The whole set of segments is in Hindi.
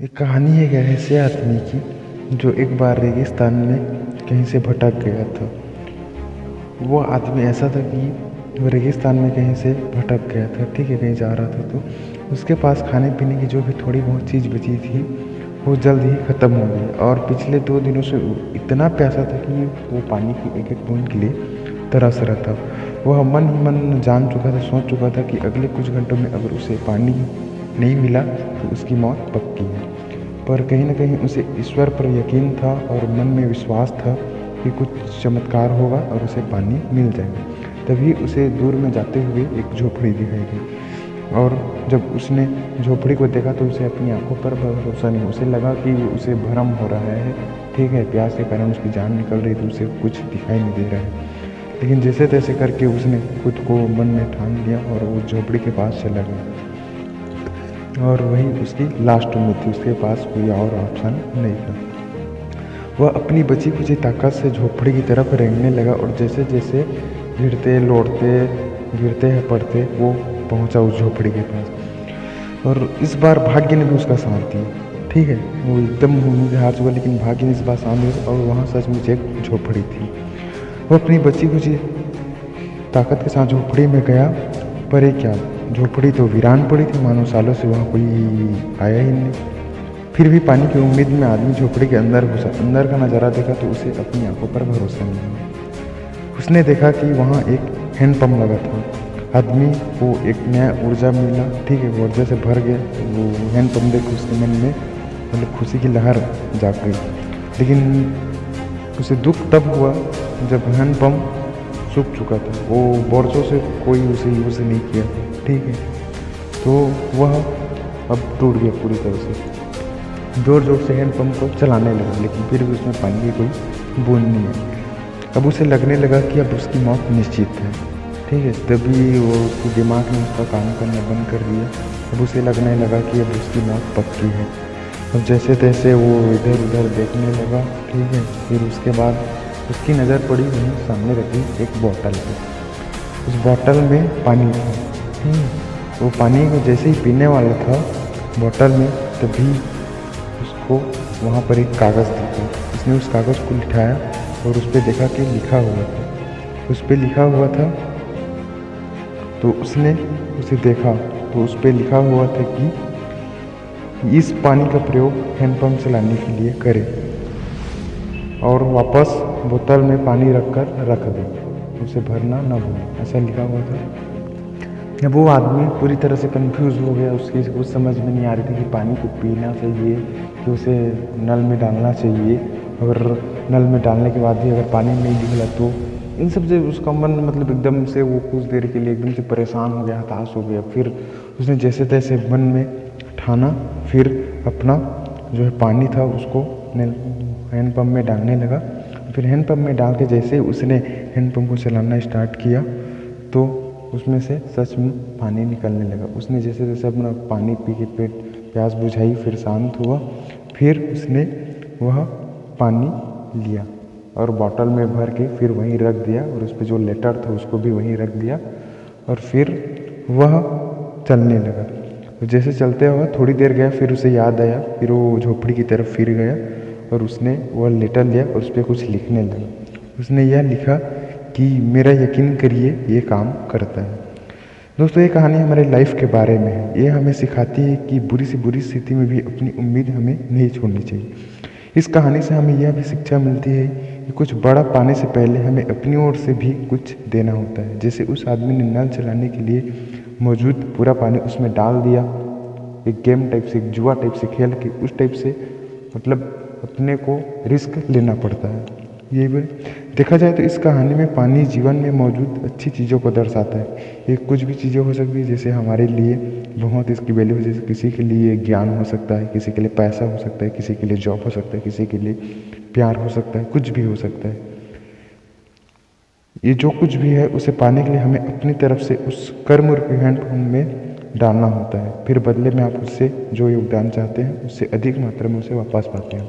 एक कहानी है एक ऐसे आदमी की जो एक बार रेगिस्तान में कहीं से भटक गया था। वो आदमी ऐसा था कि वो रेगिस्तान में कहीं से भटक गया था, ठीक है, कहीं जा रहा था। तो उसके पास खाने पीने की जो भी थोड़ी बहुत चीज़ बची थी वो जल्द ही ख़त्म हो गई और पिछले 2 दिनों से इतना प्यासा था कि वो पानी की एक एक बूंद के लिए तरस रहा था। वह मन ही मन जान चुका था, सोच चुका था कि अगले कुछ घंटों में अगर उसे पानी नहीं मिला तो उसकी मौत पक्की है। पर कहीं न कहीं उसे ईश्वर पर यकीन था और मन में विश्वास था कि कुछ चमत्कार होगा और उसे पानी मिल जाएगा। तभी उसे दूर में जाते हुए एक झोपड़ी दिखाई दी और जब उसने झोपड़ी को देखा तो उसे अपनी आंखों पर भरोसा नहीं। उसे लगा कि उसे भ्रम हो रहा है, ठीक है, प्यास के कारण उसकी जान निकल रही थी, उसे कुछ दिखाई नहीं दे रहा है। लेकिन जैसे तैसे करके उसने खुद को मन में ठान लिया और वो झोपड़ी के पास चला गया और वही उसकी लास्ट उम्मीद थी, उसके पास कोई और ऑप्शन नहीं था। वह अपनी बची खुची ताकत से झोपड़ी की तरफ रेंगने लगा और जैसे जैसे गिरते लौटते गिरते पड़ते वो पहुंचा उस झोपड़ी के पास। और इस बार भाग्य ने भी उसका साथ दिया, ठीक है, वो एकदम उम्मीद हार चुका, लेकिन भाग्य ने इस बार साथ दिया और वहाँ सचमुच एक झोपड़ी थी। वो अपनी बची खुची ताकत के साथ झोपड़ी में गया, पर ये क्या, झोपड़ी तो वीरान पड़ी थी, मानो सालों से वहाँ कोई आया ही नहीं। फिर भी पानी की उम्मीद में आदमी झोपड़ी के अंदर घुसा। अंदर का नज़ारा देखा तो उसे अपनी आंखों पर भरोसा नहीं हुआ। उसने देखा कि वहाँ एक हैंडपम्प लगा था। आदमी को एक नया ऊर्जा मिला, ठीक है, वो ऊर्जा से भर गया। वो हैंडपम्प देख उसके मन में मतलब खुशी की लहर जाग गई। लेकिन उसे दुख तब हुआ जब हैंडपम्प सूख चुका था। वो बरसों से कोई उसे यूज़ नहीं किया, ठीक है, तो वह अब टूट गया पूरी तरह से। ज़ोर ज़ोर से हैंडपम्प को चलाने लगा, लेकिन फिर भी उसमें पानी की कोई बूंद नहीं है। अब उसे लगने लगा कि अब उसकी मौत निश्चित है, ठीक है। तभी वो उसके दिमाग ने उसका काम करना बंद कर दिया। अब उसे लगने लगा कि अब उसकी मौत पक्की है। अब जैसे तैसे वो इधर उधर देखने लगा, ठीक है। फिर उसके बाद उसकी नज़र पड़ी वहीं सामने रखी एक बोतल पे। उस बोतल में पानी था। वो पानी को जैसे ही पीने वाला था बोतल में, तभी उसको वहाँ पर एक कागज़ दिखा। उसने उस कागज़ को उठाया और उस पर देखा कि लिखा हुआ था। उस पर लिखा हुआ था तो उसने उसे देखा तो उस पर लिखा हुआ था कि इस पानी का प्रयोग हैंडपम्प चलाने के लिए करें और वापस बोतल में पानी रख दें, उसे भरना न भूलें, ऐसा लिखा हुआ था। वो आदमी पूरी तरह से कंफ्यूज हो गया। उसकी कुछ समझ में नहीं आ रही थी कि पानी को पीना चाहिए कि उसे नल में डालना चाहिए, और नल में डालने के बाद भी अगर पानी नहीं निकला तो इन सब से उसका मन मतलब एकदम से वो कुछ देर के लिए एकदम से परेशान हो गया, हताश हो गया। फिर उसने जैसे तैसे मन में ठाना, फिर अपना जो है पानी था उसको हैंडपम्प में डालने लगा। फिर हैंडपम्प में डाल के जैसे उसने हैंडपम्प को चलाना स्टार्ट किया तो उसमें से सच में पानी निकलने लगा। उसने जैसे जैसे अपना पानी पी के पेट प्यास बुझाई, फिर शांत हुआ। फिर उसने वह पानी लिया और बॉटल में भर के फिर वहीं रख दिया और उस पर जो लेटर था उसको भी वहीं रख दिया और फिर वह चलने लगा। तो जैसे चलते हुआ थोड़ी देर गया, फिर उसे याद आया, फिर वो झोपड़ी की तरफ फिर गया और उसने वह लेटर लिया और उस पर कुछ लिखने लगा। उसने यह लिखा कि मेरा यकीन करिए ये काम करता है। दोस्तों, ये कहानी हमारे लाइफ के बारे में है। ये हमें सिखाती है कि बुरी से बुरी स्थिति में भी अपनी उम्मीद हमें नहीं छोड़नी चाहिए। इस कहानी से हमें यह भी शिक्षा मिलती है कि कुछ बड़ा पाने से पहले हमें अपनी ओर से भी कुछ देना होता है। जैसे उस आदमी ने नल चलाने के लिए मौजूद पूरा पानी उसमें डाल दिया, एक गेम टाइप से, एक जुआ टाइप से खेल के, उस टाइप से मतलब अपने को रिस्क लेना पड़ता है। ये भी देखा जाए तो इस कहानी में पानी जीवन में मौजूद अच्छी चीज़ों को दर्शाता है। ये कुछ भी चीज़ें हो सकती है, जैसे हमारे लिए बहुत इसकी वैल्यू, जैसे किसी के लिए ज्ञान हो सकता है, किसी के लिए पैसा हो सकता है, किसी के लिए जॉब हो सकता है, किसी के लिए प्यार हो सकता है, कुछ भी हो सकता है। ये जो कुछ भी है उसे पाने के लिए हमें अपनी तरफ से उस कर्म रूपी हैंडपम्प में डालना होता है। फिर बदले में आप उससे जो योगदान चाहते हैं उससे अधिक मात्रा में उसे वापस पाते हैं।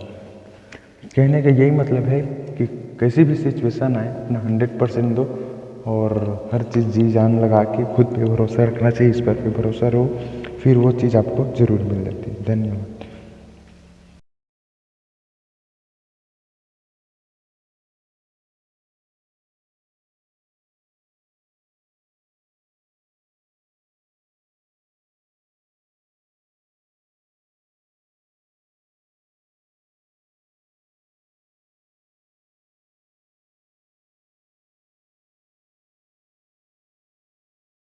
कहने का यही मतलब है कि कैसी भी सिचुएशन आए अपना 100% दो और हर चीज़ जी जान लगा के खुद पे भरोसा रखना चाहिए, इस पर भी भरोसा रहो, फिर वो चीज़ आपको ज़रूर मिल जाती है। धन्यवाद।